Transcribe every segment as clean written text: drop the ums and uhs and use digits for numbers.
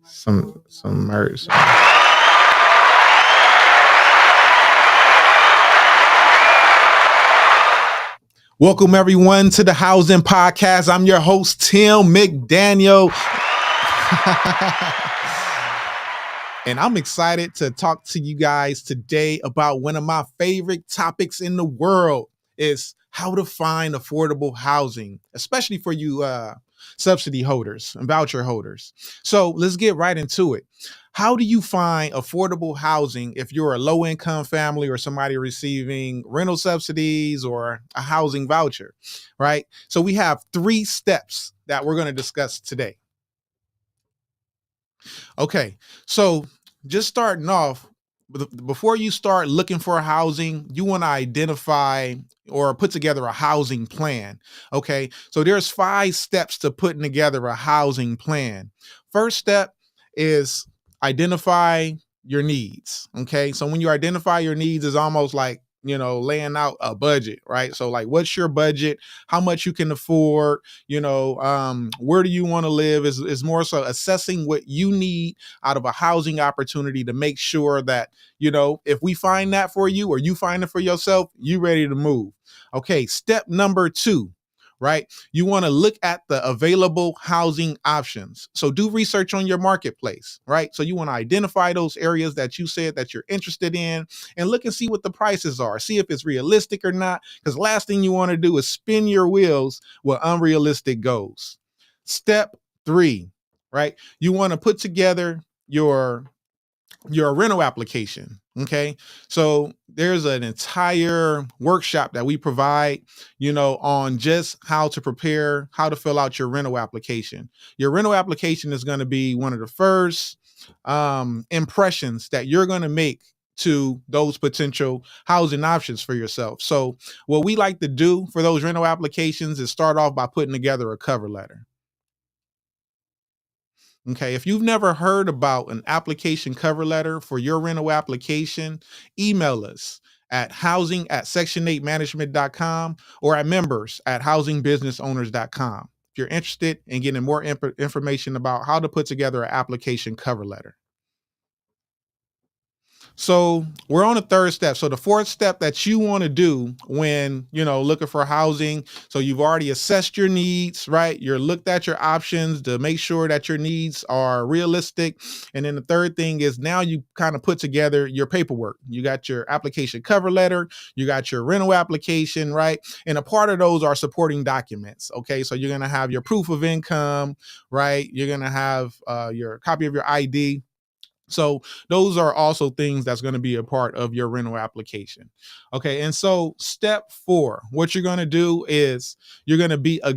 some merch. Welcome everyone to the Housing Podcast. I'm your host, Tim McDANIEL. And I'm excited to talk to you guys today about one of my favorite topics in the world is how to find affordable housing, especially for you subsidy holders and voucher holders. So let's get right into it. How do you find affordable housing if you're a low income family or somebody receiving rental subsidies or a housing voucher, right? So we have 3 steps that we're going to discuss today. Okay, so just starting off, before you start looking for housing, you want to identify or put together a housing plan. Okay, so there's 5 steps to putting together a housing plan. First step is identify your needs. Okay, so when you identify your needs, it's almost like laying out a budget, right? So like, what's your budget? How much you can afford? Where do you want to live? Is more so assessing what you need out of a housing opportunity to make sure that if we find that for you or you find it for yourself, you ready to move. Okay, step number 2. Right? You want to look at the available housing options. So do research on your marketplace, right? So you want to identify those areas that you said that you're interested in and look and see what the prices are. See if it's realistic or not, because last thing you want to do is spin your wheels with unrealistic goals. Step 3, right? You want to put together your rental application. Okay. So there's an entire workshop that we provide, on just how to prepare, how to fill out your rental application. Your rental application is going to be one of the first impressions that you're going to make to those potential housing options for yourself. So what we like to do for those rental applications is start off by putting together a cover letter. Okay, if you've never heard about an application cover letter for your rental application, email us at housing@section8management.com or at members@housingbusinessowners.com if you're interested in getting more information about how to put together an application cover letter. So we're on the 3rd step. So the 4th step that you want to do when, looking for housing. So you've already assessed your needs, right? You're looked at your options to make sure that your needs are realistic. And then the 3rd thing is now you kind of put together your paperwork. You got your application cover letter, you got your rental application, right? And a part of those are supporting documents. Okay. So you're going to have your proof of income, right? You're going to have your copy of your ID. So those are also things that's going to be a part of your rental application. Okay. And so step 4, what you're going to do is you're going to be you're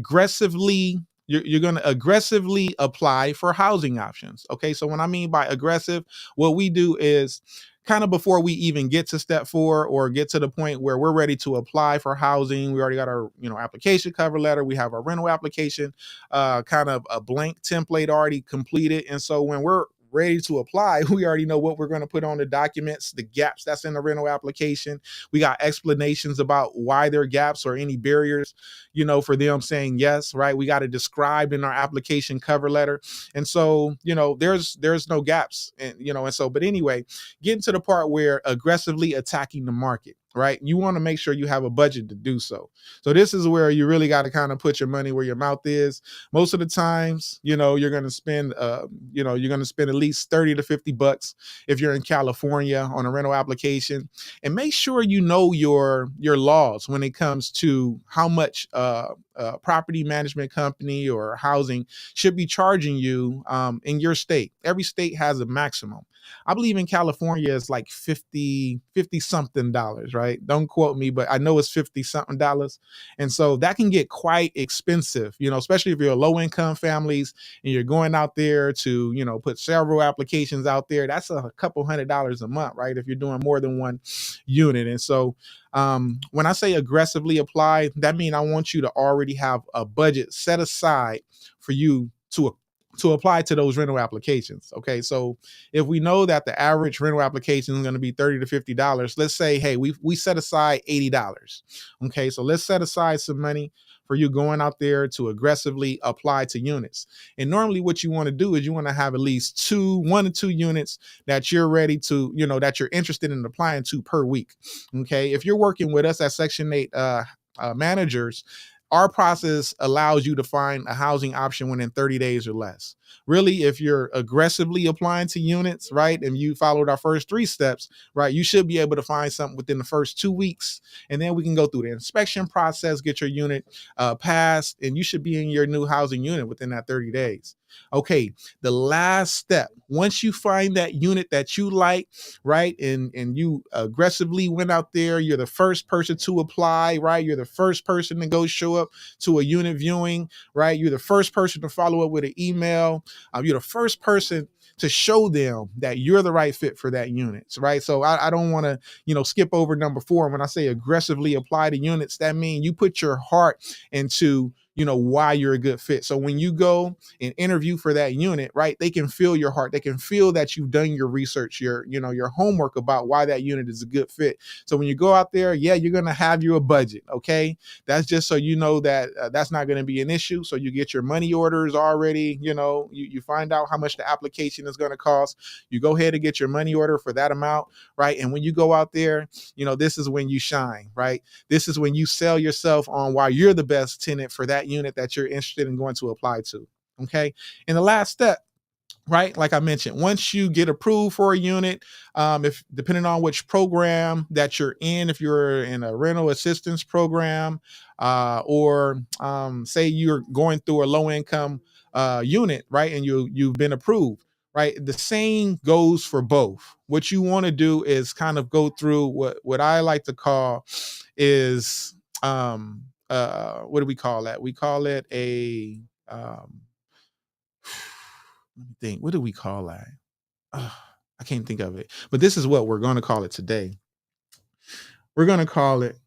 going to aggressively apply for housing options. Okay. So what I mean by aggressive, what we do is kind of before we even get to step 4 or get to the point where we're ready to apply for housing, we already got our, application cover letter. We have our rental application, kind of a blank template already completed. And so when we're ready to apply, we already know what we're going to put on the documents, the gaps that's in the rental application. We got explanations about why there are gaps or any barriers, for them saying yes, right? We got it described in our application cover letter. And so, there's no gaps and so, but anyway, getting to the part where aggressively attacking the market, right? You want to make sure you have a budget to do so. So this is where you really got to kind of put your money where your mouth is. Most of the times, you're going to spend, you're going to spend at least 30 to 50 bucks if you're in California on a rental application. And make sure you know your laws when it comes to how much property management company or housing should be charging you in your state. Every state has a maximum. I believe in California it's like 50 something dollars, right? Don't quote me, but I know it's 50 something dollars. And so that can get quite expensive, especially if you're low income families and you're going out there to, put several applications out there. That's a couple $100 a month, right? If you're doing more than one unit. And so when I say aggressively apply, that means I want you to already have a budget set aside for you to apply to those rental applications. Okay. So if we know that the average rental application is going to be $30 to $50, let's say, hey, we set aside $80. Okay. So let's set aside some money for you going out there to aggressively apply to units. And normally what you want to do is you want to have at least 1 to 2 units that you're ready to, that you're interested in applying to per week. Okay. If you're working with us at Section 8 managers, our process allows you to find a housing option within 30 days or less. Really, if you're aggressively applying to units, right, and you followed our first 3 steps, right, you should be able to find something within the first 2 weeks. And then we can go through the inspection process, get your unit passed, and you should be in your new housing unit within that 30 days. Okay, the last step, once you find that unit that you like, right, and you aggressively went out there, you're the first person to apply, right, you're the first person to go show up to a unit viewing, right, you're the first person to follow up with an email, you're the first person to show them that you're the right fit for that unit, right? So I don't want to, skip over number 4. When I say aggressively apply to units, that means you put your heart into, why you're a good fit. So when you go and interview for that unit, right, they can feel your heart. They can feel that you've done your research, your homework about why that unit is a good fit. So when you go out there, yeah, you're going to have you a budget. Okay. That's just so you know that that's not going to be an issue. So you get your money orders already, you find out how much the application is going to cost. You go ahead and get your money order for that amount, right? And when you go out there, this is when you shine, right? This is when you sell yourself on why you're the best tenant for that unit that you're interested in going to apply to. Okay. And the last step, right, like I mentioned, once you get approved for a unit, if depending on which program that you're in, if you're in a rental assistance program, or say you're going through a low income unit, right, and you've been approved, right, the same goes for both. What you want to do is kind of go through what I like to call is what do we call that? We call it a let me think. What do we call that? I can't think of it. But this is what we're going to call it today. We're going to call it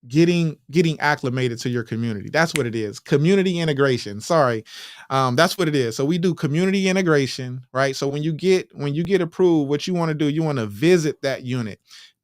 getting acclimated to your community. That's what it is. Community integration. Sorry. That's what it is. So we do community integration, right? So when you get approved, what you want to do, you want to visit that unit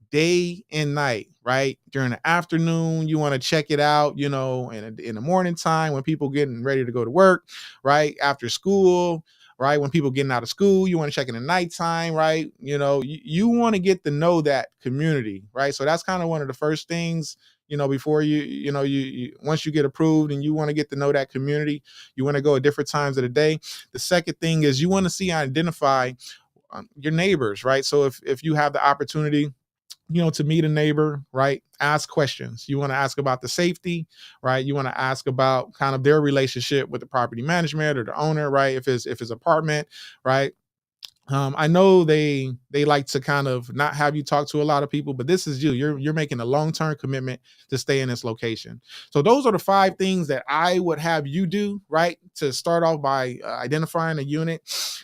day and night, right? During the afternoon, you want to check it out, in the morning time when people getting ready to go to work, right? After school, right? When people getting out of school, you want to check in the nighttime, right? You want to get to know that community, right? So that's kind of one of the first things, before you once you get approved and you want to get to know that community, you want to go at different times of the day. The second thing is you want to see and identify your neighbors, right? So if you have the opportunity, to meet a neighbor, right? Ask questions. You want to ask about the safety, right? You want to ask about kind of their relationship with the property management or the owner, right? If it's apartment, right? I know they like to kind of not have you talk to a lot of people, but this is you. You're making a long-term commitment to stay in this location. So those are the 5 things that I would have you do, right? To start off by identifying a unit.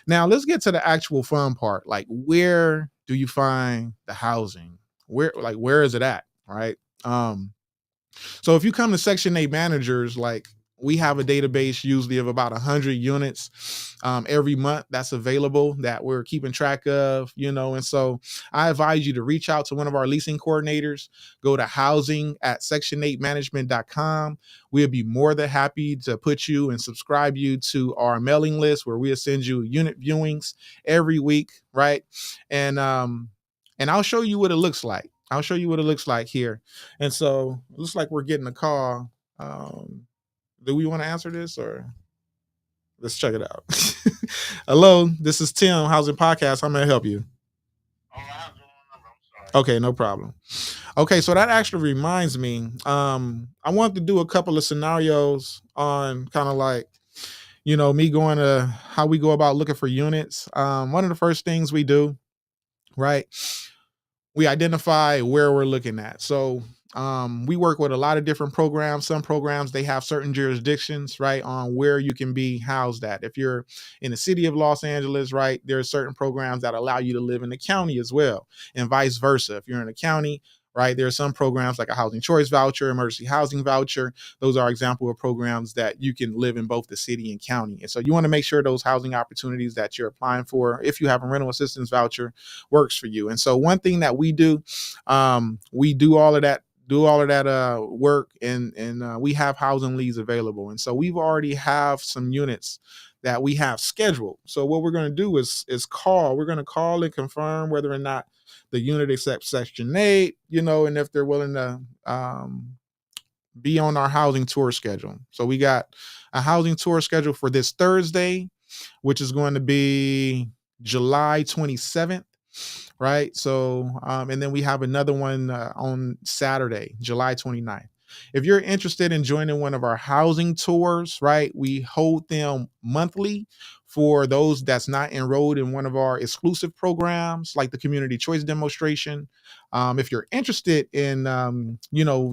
Now let's get to the actual fun part. Like, where do you find the housing? Where is it at? Right. So if you come to Section 8 managers, like, we have a database usually of about 100 units every month that's available that we're keeping track of, and so I advise you to reach out to one of our leasing coordinators. Go to housing@section8management.com. We'll be more than happy to put you and subscribe you to our mailing list where we'll send you unit viewings every week, right? And I'll show you what it looks like. I'll show you what it looks like here. And so it looks like we're getting a call. Do we want to answer this, or let's check it out? Hello, this is Tim, Housing Podcast. How may I help you? Okay, no problem. Okay, so that actually reminds me. I wanted to do a couple of scenarios on kind of like, me going to how we go about looking for units. One of the first things we do, right? We identify where we're looking at. So we work with a lot of different programs. Some programs, they have certain jurisdictions, right, on where you can be housed at. If you're in the city of Los Angeles, right, there are certain programs that allow you to live in the county as well, and vice versa. If you're in a county, right, there are some programs like a housing choice voucher, emergency housing voucher. Those are examples of programs that you can live in both the city and county. And so you want to make sure those housing opportunities that you're applying for, if you have a rental assistance voucher, works for you. And so one thing that we do all of that, do all of that work, and we have housing leads available. And so we've already have some units that we have scheduled. So what we're going to do is call. We're going to call and confirm whether or not the unit accepts Section 8, and if they're willing to be on our housing tour schedule. So we got a housing tour schedule for this Thursday, which is going to be July 27th, right? So, and then we have another one on Saturday, July 29th. If you're interested in joining one of our housing tours, right, we hold them monthly for those that's not enrolled in one of our exclusive programs, like the community choice demonstration. If you're interested in,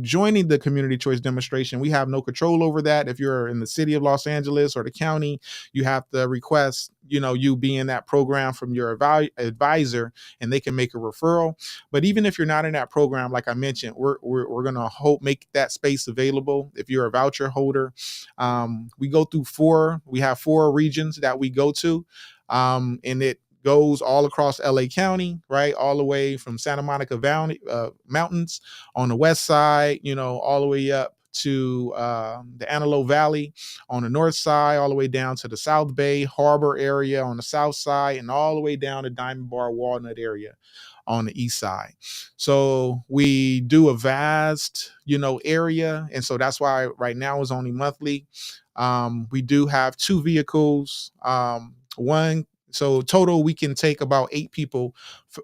joining the community choice demonstration, we have no control over that. If you're in the city of Los Angeles or the county, you have to request, you be in that program from your advisor, and they can make a referral. But even if you're not in that program, like I mentioned, we're gonna hope make that space available. If you're a voucher holder, we go through we have four regions that we go to, and it goes all across LA County, right? All the way from Santa Monica Valley mountains on the west side, all the way up to the Antelope Valley on the north side, all the way down to the South Bay Harbor area on the south side, and all the way down to Diamond Bar Walnut area on the east side. So we do a vast, area. And so that's why right now is only monthly. We do have two vehicles. One So total, we can take about 8 people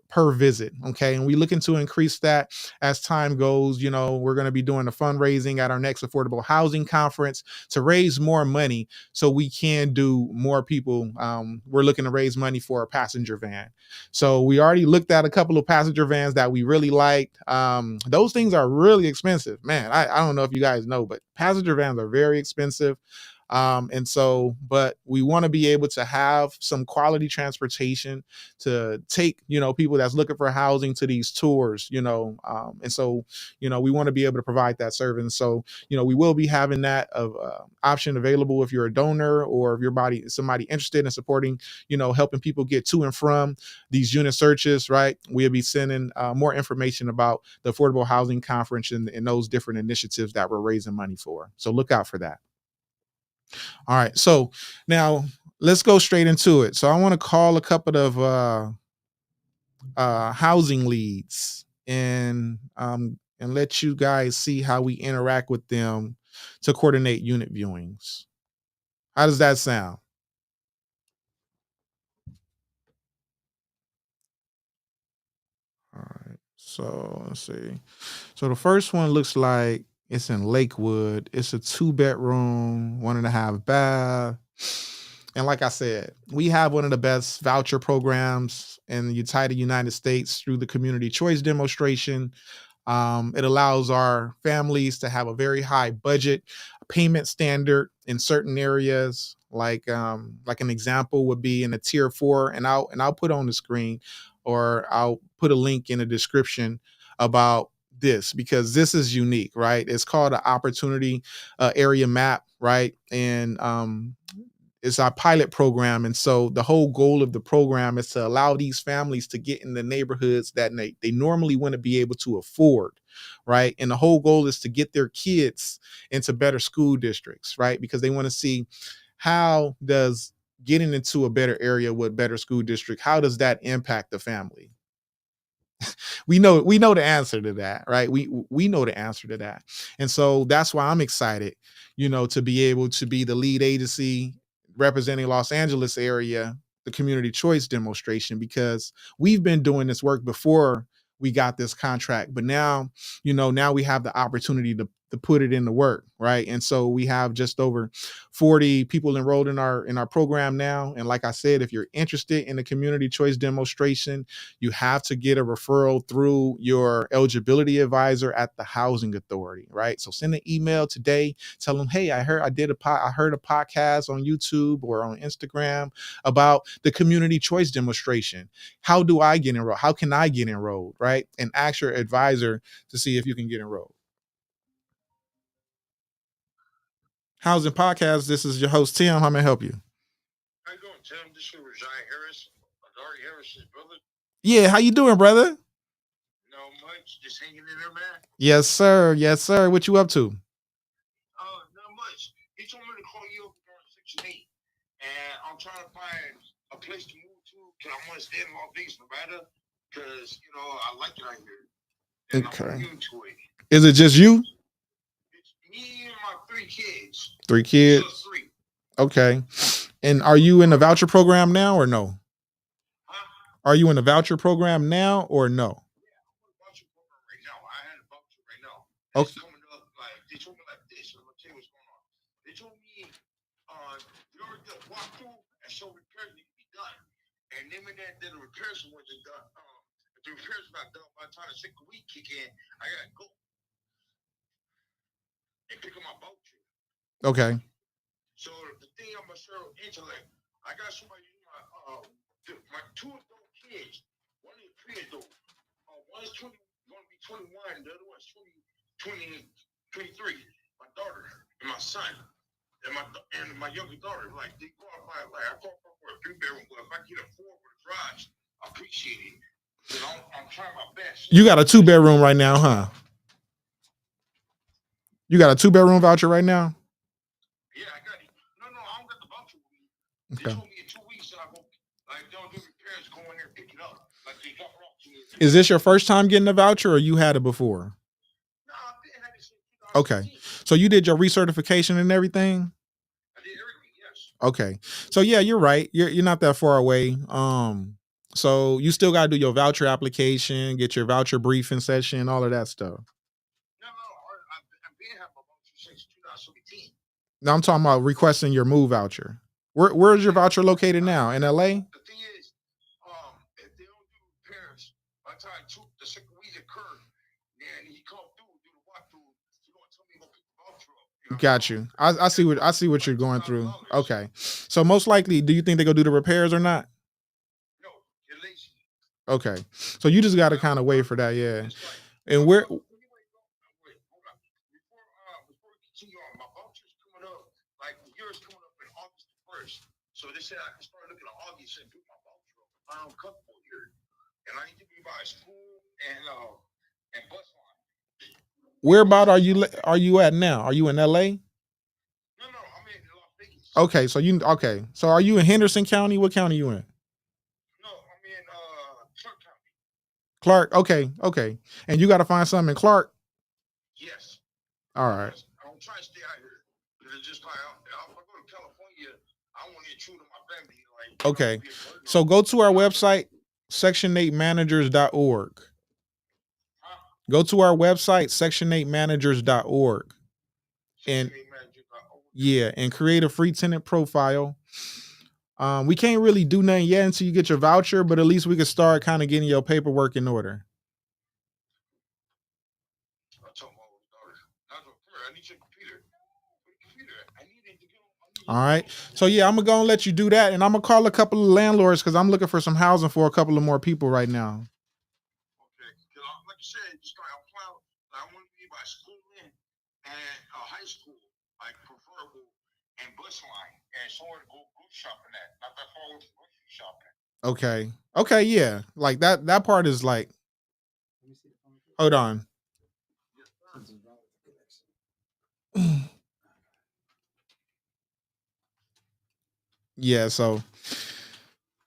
per visit. Okay. And we looking to increase that as time goes. We're going to be doing a fundraising at our next affordable housing conference to raise more money so we can do more people. We're looking to raise money for a passenger van. So we already looked at a couple of passenger vans that we really liked. Those things are really expensive, man. I don't know if you guys know, but passenger vans are very expensive. But we want to be able to have some quality transportation to take, people that's looking for housing to these tours, we want to be able to provide that service. So, we will be having that option available if you're a donor or if somebody interested in supporting, helping people get to and from these unit searches, right? We'll be sending more information about the Affordable Housing Conference and those different initiatives that we're raising money for. So look out for that. All right. So now let's go straight into it. So I want to call a couple of housing leads and let you guys see how we interact with them to coordinate unit viewings. How does that sound? All right. So let's see. So the first one looks like it's in Lakewood. It's a 2 bedroom, 1.5 bath. And like I said, we have one of the best voucher programs in the entire United States through the community choice demonstration. It allows our families to have a very high budget payment standard in certain areas. Like an example would be in a tier 4, and I'll put on the screen, or I'll put a link in the description about this, because this is unique, right? It's called an opportunity area map, right? And it's our pilot program. And so the whole goal of the program is to allow these families to get in the neighborhoods that they normally wouldn't be able to afford, right? And the whole goal is to get their kids into better school districts, right? Because they want to see, how does getting into a better area with better school district, how does that impact the family? We know the answer to that, right? We know the answer to that. And so that's why I'm excited, to be able to be the lead agency representing Los Angeles area, the community choice demonstration, because we've been doing this work before we got this contract. But now, now we have the opportunity to put it into work, right? And so we have just over 40 people enrolled in our program now. And like I said, if you're interested in the community choice demonstration, you have to get a referral through your eligibility advisor at the housing authority, right? So send an email today, tell them, hey, I heard a podcast on YouTube or on Instagram about the community choice demonstration. How do I get enrolled? How can I get enrolled, right? And ask your advisor to see if you can get enrolled. Housing Podcast. This is your host, Tim. How may I help you? How you doing, Tim? This is Rajai Harris, Dari Harris's brother. Yeah, how you doing, brother? much. Just hanging in there, man. Yes, sir. Yes, sir. What you up to? Not much. He told me to call you up around 6 and 8, and I'm trying to find a place to move to because I want to stay in Las Vegas, Nevada, because I like it out here, and I'm Okay. immune to it. Is it just you? It's me and my 3 kids. 3 kids. Just 3. Okay. And are you in the voucher program now or no? Huh? Are you in the voucher program now or no? Yeah, I'm in a voucher program right now. I had a voucher right now. Okay. It's coming up. Like they told me like this. I'm gonna tell you what's going on. They told me you already did a walkthrough and some repairs need to be done. And then when the repairs wasn't done, if the repairs not done by the time the second week kick in, I gotta go and pick up my voucher. Okay. So the thing I'm gonna show intellect. I got somebody my 2 adult kids. One is 3 adult. One is 20, going to be 21. The other one's 23. My daughter and my son and my younger daughter. Like they qualify. Like I qualify for a 3-bedroom. But if I get a 4 with a garage, I appreciate it. I'm trying my best. You got a 2-bedroom right now, huh? You got a 2-bedroom voucher right now? Yeah, I got it. No, I don't got the voucher with me. Okay. They told me in 2 weeks that I go, like, don't do repairs, go in there and pick it up. Like, they drop it off to me. Is this your first time getting a voucher or you had it before? No, I've been had it since 2016. Okay. So you did your recertification and everything? I did everything, yes. Okay. So yeah, you're right. You're not that far away. So you still gotta do your voucher application, get your voucher briefing session, all of that stuff. I've been having my voucher since 2017. No, I'm talking about requesting your move voucher. Where's your voucher located now? In LA? The thing is, if they don't do repairs by the time the second week occurred, then he come through, do the walkthrough, he's gonna tell me to go pick the voucher up. Got you. I see what you're going through. Okay. So most likely, do you think they go do the repairs or not? No, you're lazy. Okay. So you just gotta kind of wait for that, yeah. And where my voucher's coming up, like yours coming up in August 1st. So they said I can start looking at August and pick my voucher up. I'm comfortable here. And I need to be by school and bus line. Where about are you at now? Are you in LA? No, I'm in Las Vegas. Okay, so are you in Henderson County? What county you in? No, I'm in Clark County. Clark, okay. And you gotta find something in Clark? Yes. All right. I'm trying to stay out here. Because it's just like if I go to California, I want to intrude on my family. Like, okay. So go to our website, section8managers.org. Go to our website, section8managers.org. And yeah, and create a free tenant profile. We can't really do nothing yet until you get your voucher, but at least we can start kind of getting your paperwork in order. All right. So yeah, I'm gonna let you do that, and I'm gonna call a couple of landlords because I'm looking for some housing for a couple of more people right now. Okay. Like I said, just like I want to be by schooling and high school, like preferable, and bus line, and somewhere to go grocery shopping at, not that far away from grocery shopping. Okay, yeah, like that part is like. Hold on. Yeah, so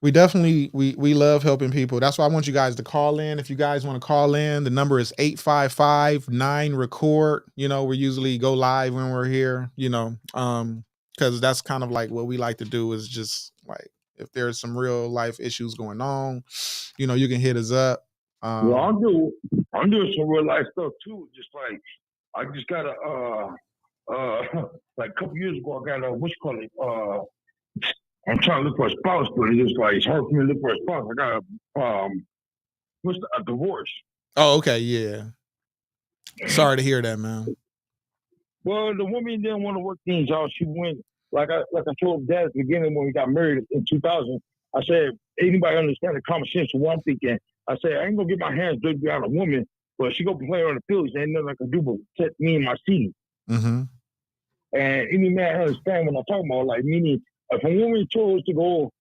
we definitely we love helping people. That's why I want you guys to call in. If you guys want to call in, the number is 855-9-RECORD. We usually go live when we're here, because that's kind of like what we like to do is just like if there's some real life issues going on, you can hit us up. Well, I'm doing some real life stuff too. Just like I just got like a couple years ago, I got I'm trying to look for a spouse, but it's just like it's hard for me to look for a spouse. I got a divorce. Oh, okay, yeah. Sorry to hear that, man. Well, the woman didn't want to work things out. She went like I told Dad at the beginning when we got married in 2000. I said, anybody understand the common sense of what I'm thinking? I said, I ain't gonna get my hands dirty on a woman, but she gonna play on the field. Ain't nothing I can do but protect me and my seed. Mm-hmm. And any man understand what I'm talking about. Like meaning, if a woman chose to go,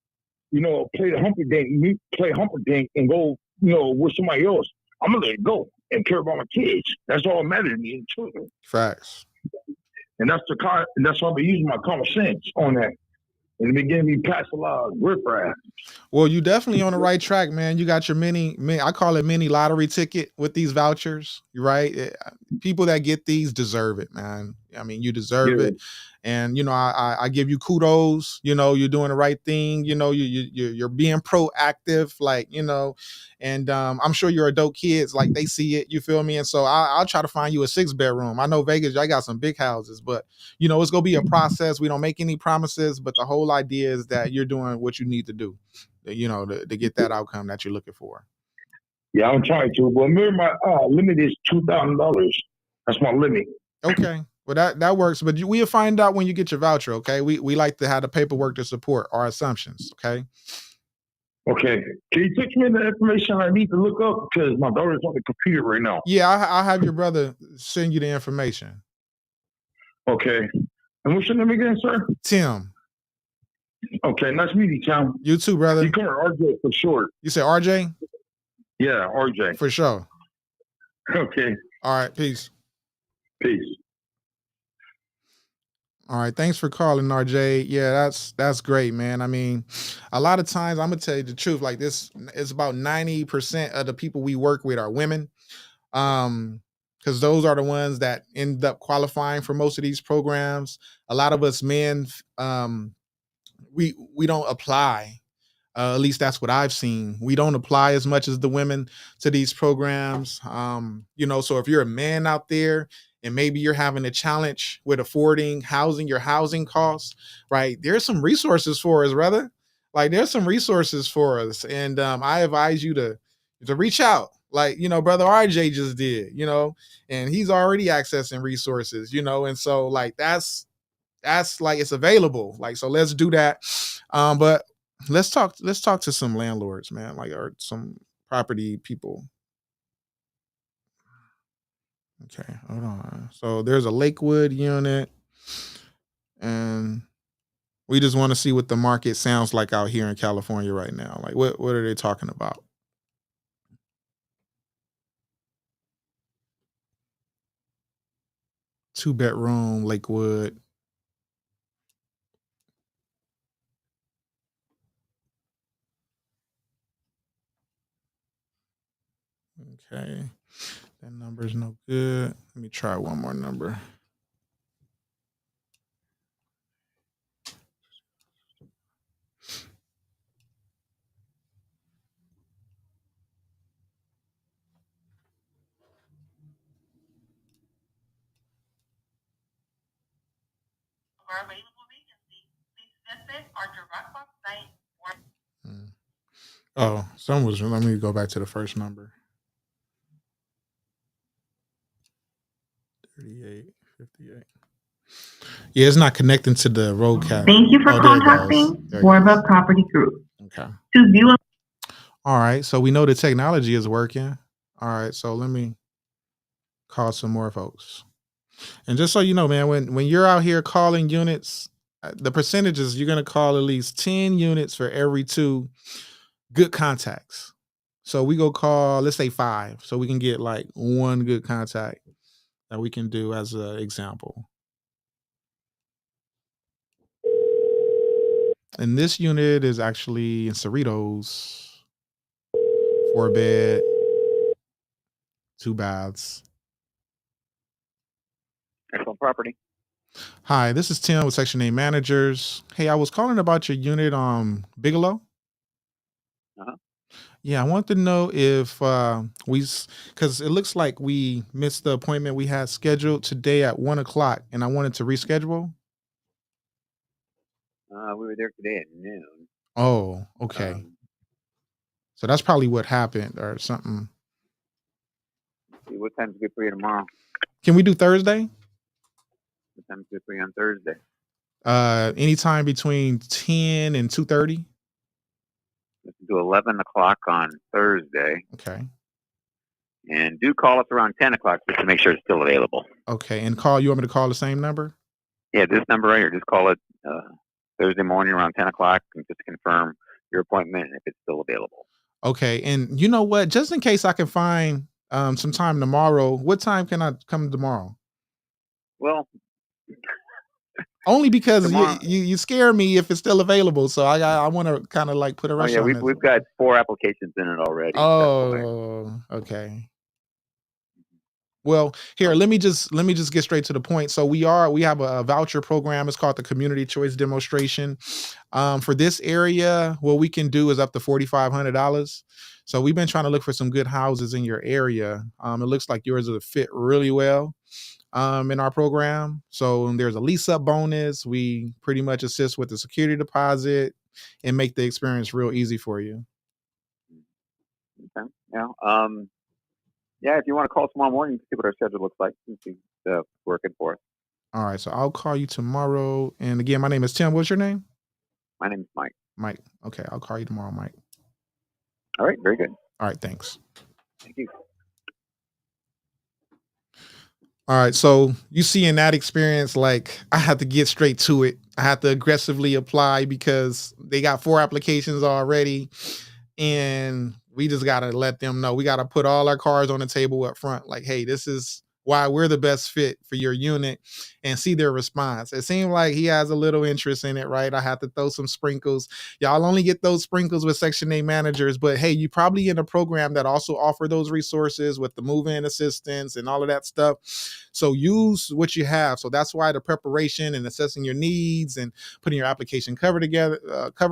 play the humperdink and go, with somebody else, I'm gonna let it go and care about my kids. That's all that matters to me, and children. Facts. And that's why I've been using my common sense on that. In the beginning, we passed a lot of riffraff. Well, you definitely on the right track, man. You got your mini, I call it mini lottery ticket with these vouchers, right? People that get these deserve it, man. I mean, you deserve Yeah. it. And I give you kudos. You're doing the right thing. You're being proactive, like and I'm sure your adult kids like they see it. You feel me? And so I'll try to find you a 6-bedroom. I know Vegas, I got some big houses, but it's gonna be a process. We don't make any promises, but the whole idea is that you're doing what you need to do, to get that outcome that you're looking for. Yeah, I'm trying to. But remember, my limit is $2,000. That's my limit. Okay. Well, that works, but we'll find out when you get your voucher. Okay. We like to have the paperwork to support our assumptions. Okay. Okay. Can you text me the information I need to look up? Because my daughter's on the computer right now. Yeah, I'll have your brother send you the information. Okay. And what's your name again, sir? Tim. Okay, nice meeting you, Tim. You too, brother. You call her RJ for short. You say RJ? Yeah, RJ. For sure. Okay. All right. Peace. Peace. All right. Thanks for calling, RJ. Yeah, that's great, man. I mean, a lot of times I'm gonna tell you the truth. Like this is about 90% of the people we work with are women. Because those are the ones that end up qualifying for most of these programs. A lot of us men, we don't apply. At least that's what I've seen. We don't apply as much as the women to these programs. So if you're a man out there and maybe you're having a challenge with affording housing, your housing costs, right? There's some resources for us, brother. Like there's some resources for us. And I advise you to reach out. Like, brother RJ just did, and he's already accessing resources, and so like that's like it's available. Like, so let's do that. But let's talk to some landlords, man, like or some property people. Okay, hold on. So there's a Lakewood unit, and we just want to see what the market sounds like out here in California right now. Like what are they talking about? Two-bedroom Lakewood. Okay. That number's no good. Let me try one more number. For available vacancy, please visit our direct website or Oh, let me go back to the first number. 3858. Yeah, it's not connecting to the road cap. Thank you for contacting Warba Property Group. Okay. To view All right, so we know the technology is working. All right, so let me call some more folks. And just so you know, man, when you're out here calling units, the percentages, you're gonna call at least 10 units for every 2 good contacts. So we go call, let's say 5, so we can get like 1 good contact that we can do as an example. And this unit is actually in Cerritos. 4-bed, 2 baths. Excellent property. Hi, this is Tim with Section 8 Managers. Hey, I was calling about your unit on Bigelow. Uh-huh. Yeah, I want to know if because it looks like we missed the appointment we had scheduled today at 1:00, and I wanted to reschedule. We were there today at noon. Oh, okay. So that's probably what happened or something. See, what time's good for you tomorrow? Can we do Thursday? What time's good for you on Thursday? Anytime between 10 and 2:30. Let's do 11 o'clock on Thursday. Okay. And do call us around 10 o'clock just to make sure it's still available. Okay. And you want me to call the same number? Yeah, this number right here. Just call it Thursday morning around 10 o'clock and just confirm your appointment and if it's still available. Okay, and you know what? Just in case I can find some time tomorrow, what time can I come tomorrow? Well, Only because you tomorrow. you, you scare me if it's still available. So I want to kind of like put a Oh rush yeah, on we've this. we've got 4 applications in it already. So Oh, okay. Well, here, so let me just get straight to the point. So we have a voucher program. It's called the Community Choice Demonstration. For this area, what we can do is up to $4,500. So we've been trying to look for some good houses in your area. It looks like yours will fit really well in our program. So there's a lease up bonus. We pretty much assist with the security deposit and make the experience real easy for you. okay. Yeah. Yeah. If you want to call tomorrow morning, see what our schedule looks like. Since he's working for us. All right. So I'll call you tomorrow. And again, my name is Tim. What's your name? My name's Mike. Mike. Okay. I'll call you tomorrow, Mike. All right. Very good. All right. Thanks. Thank you. All right. So you see in that experience, like I had to get straight to it. I had to aggressively apply because they got 4 applications already. And we just got to let them know. We got to put all our cards on the table up front. Like, hey, this is why we're the best fit for your unit, and see their response. It seemed like he has a little interest in it, right? I have to throw some sprinkles. Y'all only get those sprinkles with Section 8 managers, but hey, you probably in a program that also offer those resources with the move-in assistance and all of that stuff. So use what you have. So that's why the preparation and assessing your needs and putting your application cover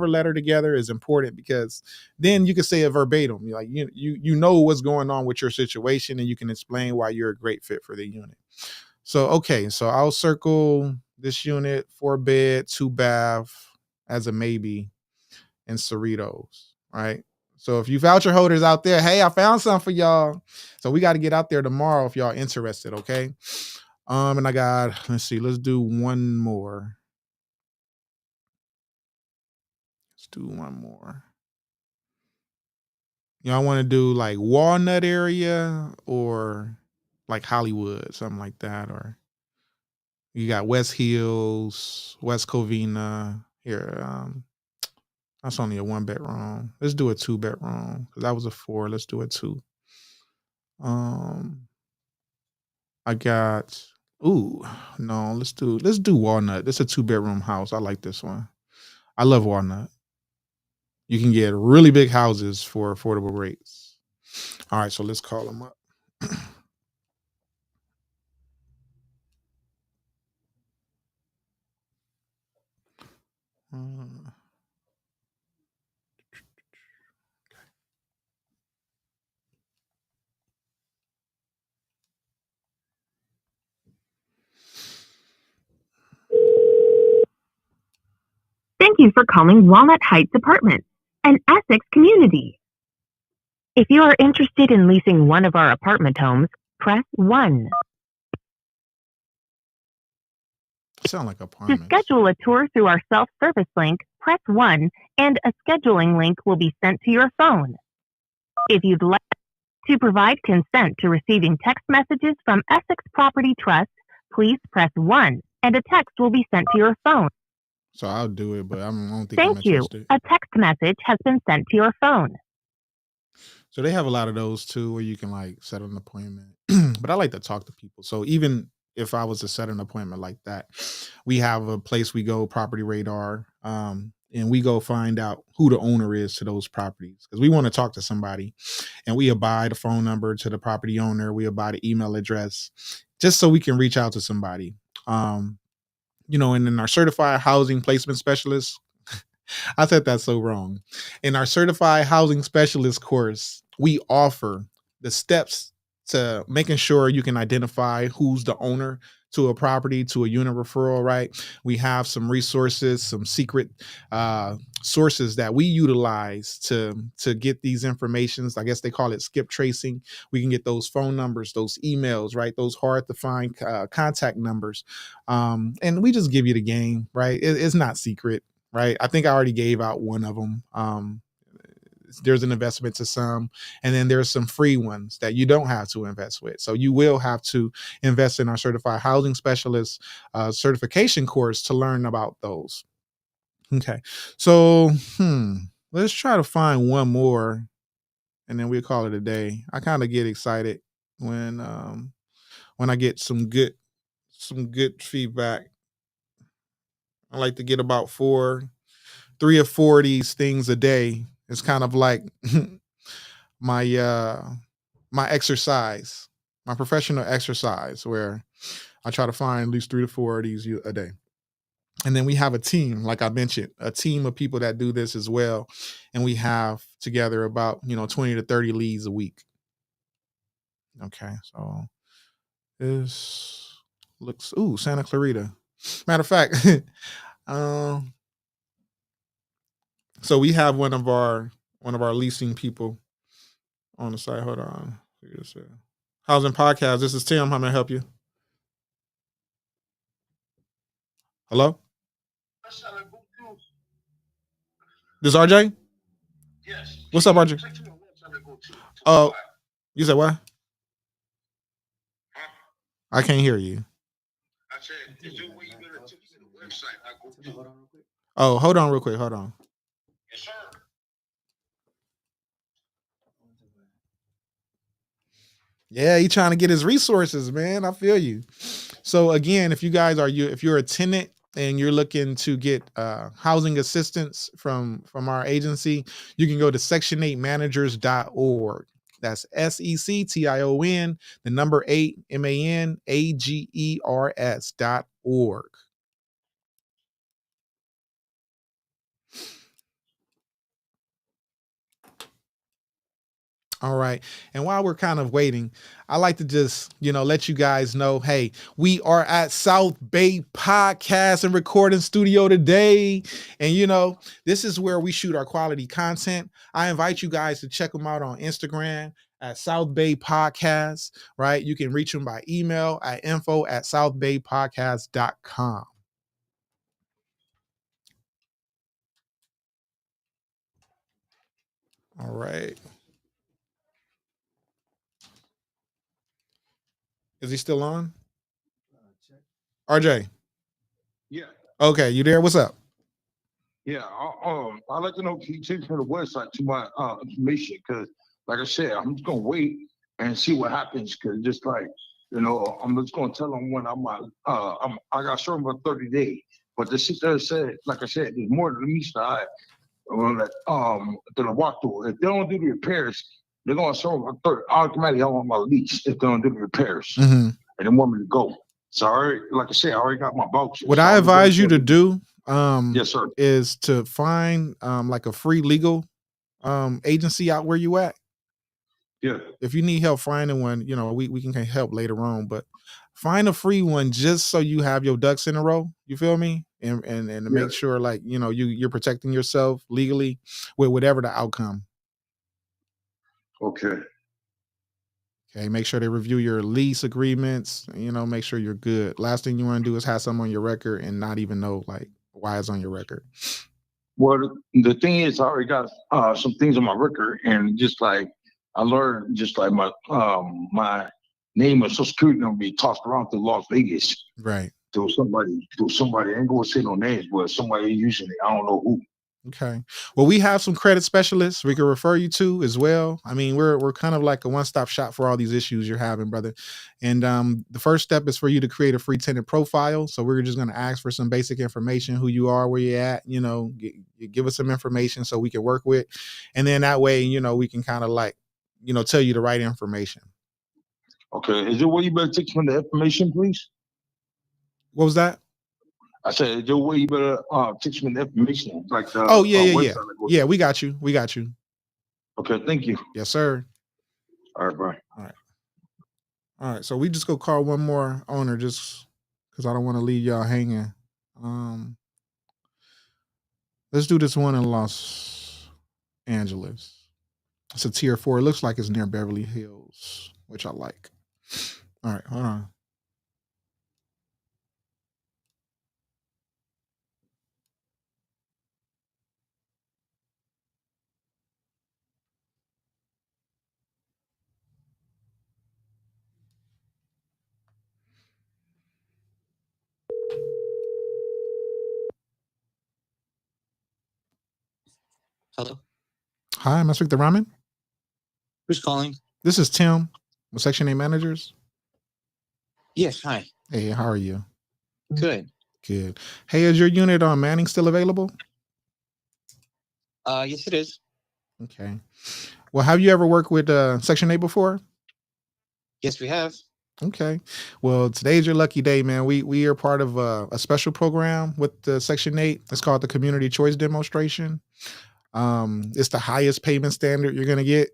letter together is important, because then you can say it verbatim. You're like you know what's going on with your situation, and you can explain why you're a great fit for the unit. So okay, so I'll circle this unit, 4 bed, 2 bath as a maybe in Cerritos, right? So if you voucher holders out there, hey, I found something for y'all. So we got to get out there tomorrow if y'all interested, okay? And I got, let's see, let's do one more. Let's do one more. Y'all want to do like Walnut area or like Hollywood, something like that, or you got West Hills, West Covina. Here, that's only a 1 bedroom. Let's do a 2 bedroom because that was a 4. Let's do a 2. Um, I got. Ooh, no. Let's do Walnut. This is a 2 bedroom house. I like this one. I love Walnut. You can get really big houses for affordable rates. All right, so let's call them up. Uh, Thank you for calling Walnut Heights Apartments, an Essex community. If you are interested in leasing one of our apartment homes, press 1. Sound like To apartments. schedule a tour through our self-service link, press 1, and a scheduling link will be sent to your phone. If you'd like to provide consent to receiving text messages from Essex Property Trust, please press 1, and a text will be sent to your phone. So I'll do it, but I don't think I'm Thank you. interested. A text message has been sent to your phone. So they have a lot of those too, where you can like set an appointment. But I like to talk to people. So even if I was to set an appointment like that, we have a place we go, Property Radar, and we go find out who the owner is to those properties because we want to talk to somebody, and we abide the phone number to the property owner. We abide the email address, just so we can reach out to somebody. Um, and then our certified housing placement specialist. I said that so wrong. In our certified housing specialist course, we offer the steps to making sure you can identify who's the owner to a property, to a unit referral, right? We have some resources, some secret sources that we utilize to get these informations. I guess they call it skip tracing. We can get those phone numbers, those emails, right? Those hard to find contact numbers. And we just give you the game, right? It's not secret, right? I think I already gave out one of them. There's an investment to some, and then there's some free ones that you don't have to invest with. So you will have to invest in our certified housing specialist certification course to learn about those. Okay. So, let's try to find one more. and then we'll call it a day. I kind of get excited when I get some good feedback. I like to get about 3 or 4 of these things a day. It's kind of like my my exercise, my professional exercise, where I try to find at least 3 to 4 of these a day. And then we have a team, like I mentioned, a team of people that do this as well. And we have together about 20 to 30 leads a week. Okay, so this looks Santa Clarita. Matter of fact, um, so we have one of our leasing people on the site. Hold on. Housing podcast. This is Tim. How may I help you? Hello? That's how I go to. This is RJ? Yes. What's up, RJ? Check to the website I go to. Oh, you said what? Huh? I can't hear you. I said, is there a way you better check to the website I go to? Oh, hold on real quick. Hold on. Yes, sir. Yeah, he trying to get his resources, man. I feel you. So again, if you're a tenant and you're looking to get housing assistance from our agency, you can go to section8managers.org. That's SECTION, the number 8 MANAGERS.org. All right. And while we're kind of waiting, I like to just, let you guys know, hey, we are at South Bay Podcast and Recording Studio today. And, this is where we shoot our quality content. I invite you guys to check them out on Instagram at South Bay Podcast, right? You can reach them by email at info@southbaypodcast.com. All right. Is he still on? RJ. Yeah. Okay, you there? What's up? Yeah. I'd like to know, can you take from the website to my information? Because, like I said, I'm just going to wait and see what happens. Because just like, I'm just going to tell them when I got served about 30 days. But the sister said, like I said, there's more than me side. To the walk through. If they don't do the repairs, they're gonna serve a third automatically on my lease if they don't do the repairs. Mm-hmm. And they want me to go. So I already, like I said, I already got my voucher. What So I I'm gonna advise you to do yes, sir. is to find like a free legal agency out where you at. Yeah. If you need help finding one, we can help later on, but find a free one just so you have your ducks in a row. You feel me? And to make sure like, you're protecting yourself legally with whatever the outcome. Okay. Okay, make sure they review your lease agreements, make sure you're good. Last thing you want to do is have something on your record and not even know like why it's on your record. Well, the thing is, I already got some things on my record, and just like I learned, just like my name and social security number be tossed around to Las Vegas Right. to somebody. I ain't gonna say no names, but somebody usually I don't know who. Okay. Well, we have some credit specialists we can refer you to as well. I mean, we're kind of like a one-stop shop for all these issues you're having, brother. And the first step is for you to create a free tenant profile. So we're just going to ask for some basic information, who you are, where you're at, give us some information so we can work with. And then that way, we can kind of like, tell you the right information. Okay. Is there a way you better take some of the information, please? What was that? I said, is there a way you better take some of the information, like the yeah. website? Yeah, we got you. Okay, thank you. Yes, sir. All right, bye. All right. So we just go call one more owner just because I don't want to leave y'all hanging. Let's do this one in Los Angeles. It's a tier 4. It looks like it's near Beverly Hills, which I like. All right, hold on. Hello. Hi, am I speaking to Ramen? Who's calling? This is Tim with Section 8 Managers. Yes, hi. Hey, how are you? Good. Good. Hey, is your unit on Manning still available? Yes, it is. Okay. Well, have you ever worked with Section 8 before? Yes, we have. Okay. Well, today's your lucky day, man. We are part of a special program with the Section 8. It's called the Community Choice Demonstration. It's the highest payment standard you're gonna get.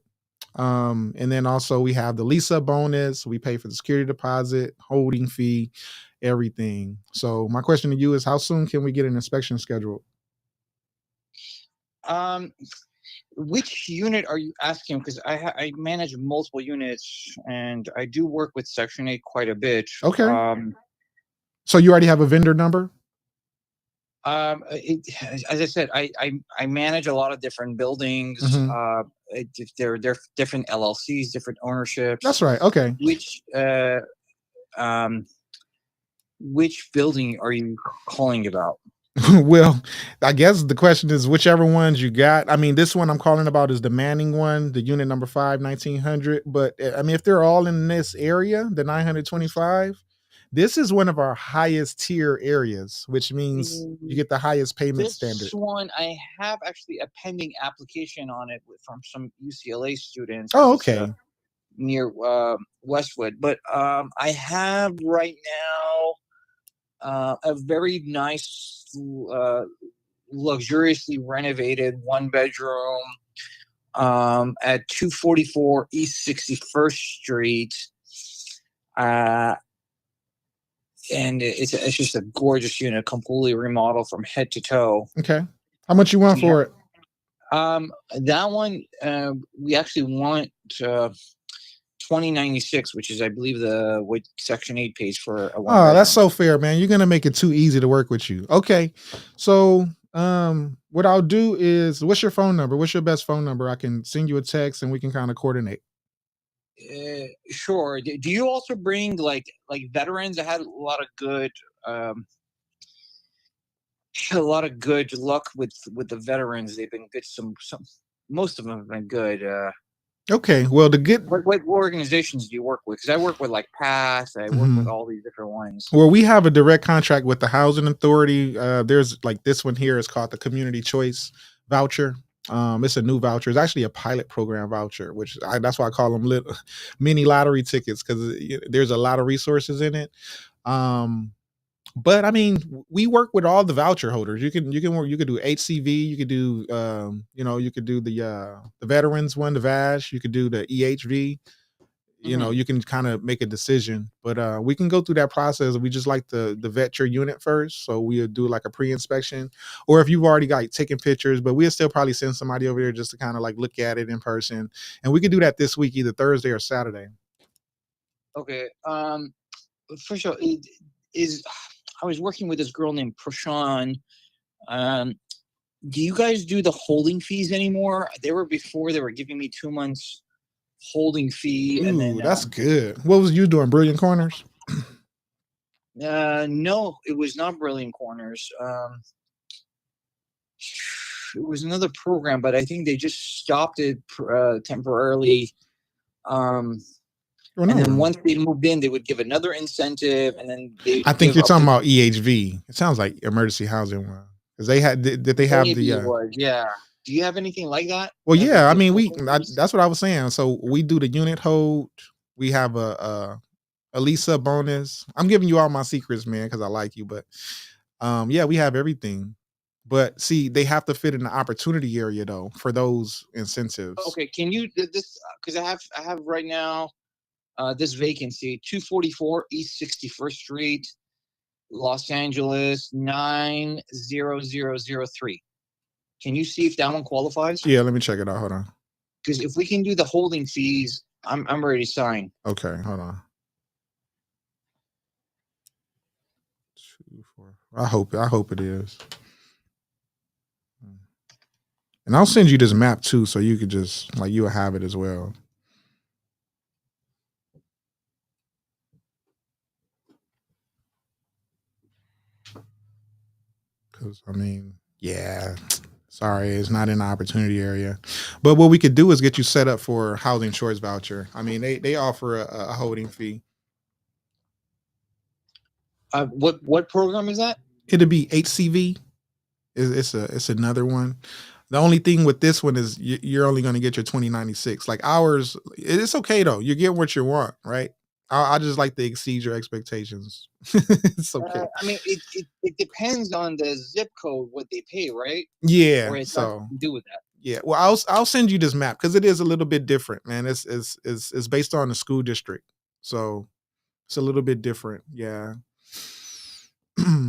And then also we have the lease up bonus. We pay for the security deposit, holding fee, everything. So my question to you is, how soon can we get an inspection scheduled? Which unit are you asking? Because I manage multiple units, and I do work with Section 8 quite a bit. Okay. So you already have a vendor number? As I said, I manage a lot of different buildings. Mhm. They're different LLCs, different ownerships. That's right. Okay. Which building are you calling about? Well, I guess the question is whichever ones you got. I mean, this one I'm calling about is the Manning one, the unit number 5, 1900. But I mean, if they're all in this area, the 925, this is one of our highest tier areas, which means you get the highest payment standard. This one, I have actually a pending application on it from some UCLA students. Oh, okay. Near Westwood. But I have right now a very nice, luxuriously renovated 1-bedroom at 244 East 61st Street. And it's just a gorgeous unit, completely remodeled from head to toe. Okay. How much you want for it? That one, we actually want 2096, which is, I believe, what Section 8 pays for a 1 bedroom. That's so fair, man. You're gonna make it too easy to work with you. Okay. So what I'll do is, what's your phone number? What's your best phone number? I can send you a text and we can kind of coordinate. Sure. Do you also bring like veterans? I had a lot of good luck with the veterans. They've been good. Some most of them have been good. Okay. Well, what organizations do you work with? Because I work with like PATH. I work with all these different ones. Well, we have a direct contract with the housing authority. There's like this one here is called the Community Choice Voucher. It's a new voucher. It's actually a pilot program voucher, which that's why I call them little mini lottery tickets, because there's a lot of resources in it. But I mean, we work with all the voucher holders. You can work. You could do HCV. You could do you could do the veterans one, the VASH. You could do the EHV. You can kind of make a decision, but we can go through that process. We just like to vet your unit first. So we'll do like a pre-inspection, or if you've already got taking pictures, but we'll still probably send somebody over there just to kind of like look at it in person. And we could do that this week, either Thursday or Saturday. Okay. For sure. I was working with this girl named Prashan. Do you guys do the holding fees anymore? They were giving me 2 months holding fee. Ooh, and then that's good. What was you doing? Brilliant Corners? No, it was not Brilliant Corners. It was another program, but I think they just stopped it temporarily. And then once they moved in, they would give another incentive, and then I think you're talking about EHV. It sounds like emergency housing one, because they had did they have the yeah. Do you have anything like that? Well, yeah. I mean, that's what I was saying. So we do the unit hold. We have a lease up bonus. I'm giving you all my secrets, man, because I like you. But yeah, we have everything. But see, they have to fit in the opportunity area though for those incentives. Okay, can you this, because I have right now this vacancy, 244 East 61st Street, Los Angeles 90003. Can you see if that one qualifies? Yeah, let me check it out. Hold on. Because if we can do the holding fees, I'm ready to sign. Okay, hold on. 2, 4. I hope it is. And I'll send you this map too, so you could just you'll have it as well. Because I mean, yeah, Sorry, it's not in the opportunity area. But what we could do is get you set up for housing choice voucher. I mean, they offer a holding fee. What program is that? It'll be HCV. It's another one. The only thing with this one is you're only going to get your 2096. Like ours, it's okay though. You get what you want, right? I just like to exceed your expectations. It's okay. I mean, it depends on the zip code what they pay, right? Yeah. Or it's So nothing to do with that. yeah. Well, I'll send you this map because it is a little bit different, man. It's based on the school district, so it's a little bit different. Yeah.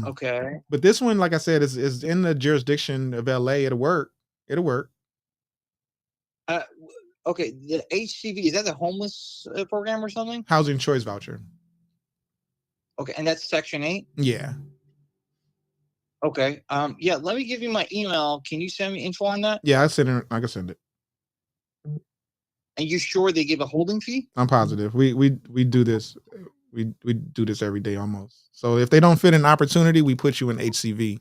Okay. But this one, like I said, is in the jurisdiction of LA. It'll work. It'll work. Okay. The HCV, is that the homeless program or something? Housing choice voucher. Okay, and that's Section 8. Yeah. Okay. Yeah. Let me give you my email. Can you send me info on that? Yeah, I can send it. And you sure they give a holding fee? I'm positive. We do this. We do this every day almost. So if they don't fit an opportunity, we put you in HCV.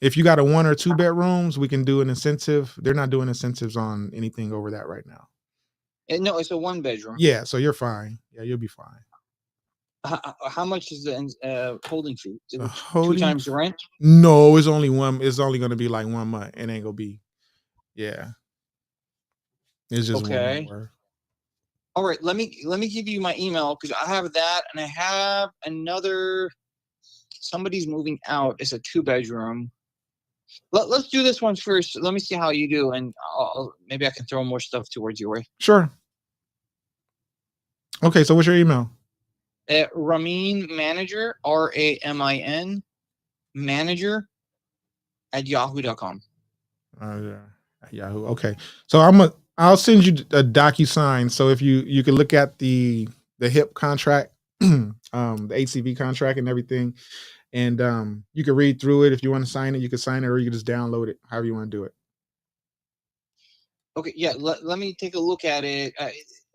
If you got a 1 or 2 bedrooms, we can do an incentive. They're not doing incentives on anything over that right now. No, it's a 1 bedroom. Yeah, so you're fine. Yeah, you'll be fine. How much is the holding fee? Is it Holding 2 times the rent? No, it's only one. It's only going to be like 1 month. It ain't gonna be. Yeah, it's just Okay. 1 more. All right. Let me give you my email because I have that and I have another. Somebody's moving out. It's a 2 bedroom. Let's do this one first. Let me see how you do, and maybe I can throw more stuff towards your way. Sure. Okay, so what's your email? Ramin Manager, RAMIN Manager at yahoo.com. Yeah, Yahoo. Okay, so I'll send you a DocuSign. So if you can look at the HIP contract, the HCV contract and everything, and you can read through it. If you want to sign it, you can sign it, or you can just download it. However you want to do it. Okay, yeah. Let me take a look at it.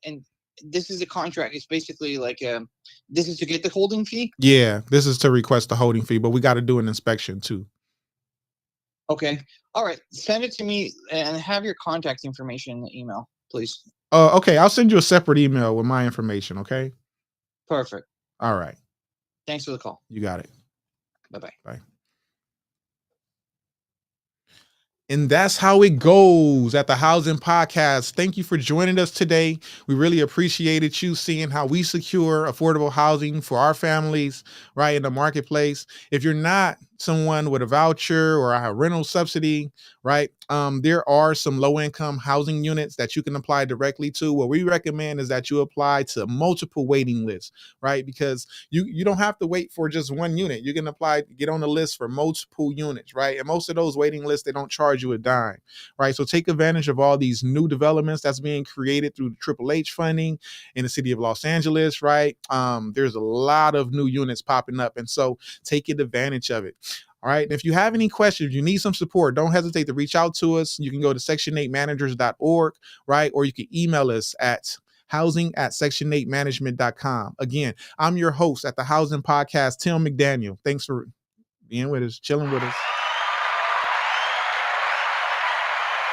And this is a contract. It's basically like this is to get the holding fee. Yeah, this is to request the holding fee, but we got to do an inspection too. Okay. All right. Send it to me and have your contact information in the email, please. Okay, I'll send you a separate email with my information. Okay. Perfect. All right. Thanks for the call. You got it. Bye-bye. Bye. And that's how it goes at the Housing Podcast. Thank you for joining us today. We really appreciated you seeing how we secure affordable housing for our families right in the marketplace. If you're not someone with a voucher or a rental subsidy, right, there are some low-income housing units that you can apply directly to. What we recommend is that you apply to multiple waiting lists, right? Because you don't have to wait for just one unit. You can apply, get on the list for multiple units, right? And most of those waiting lists, they don't charge you a dime, right? So take advantage of all these new developments that's being created through the Triple H funding in the city of Los Angeles, right? There's a lot of new units popping up, and so take advantage of it. All right. And if you have any questions, you need some support, don't hesitate to reach out to us. You can go to section8managers.org, right? Or you can email us at housing@section8management.com. Again, I'm your host at the Housing Podcast, Tim McDaniel. Thanks for being with us, chilling with us.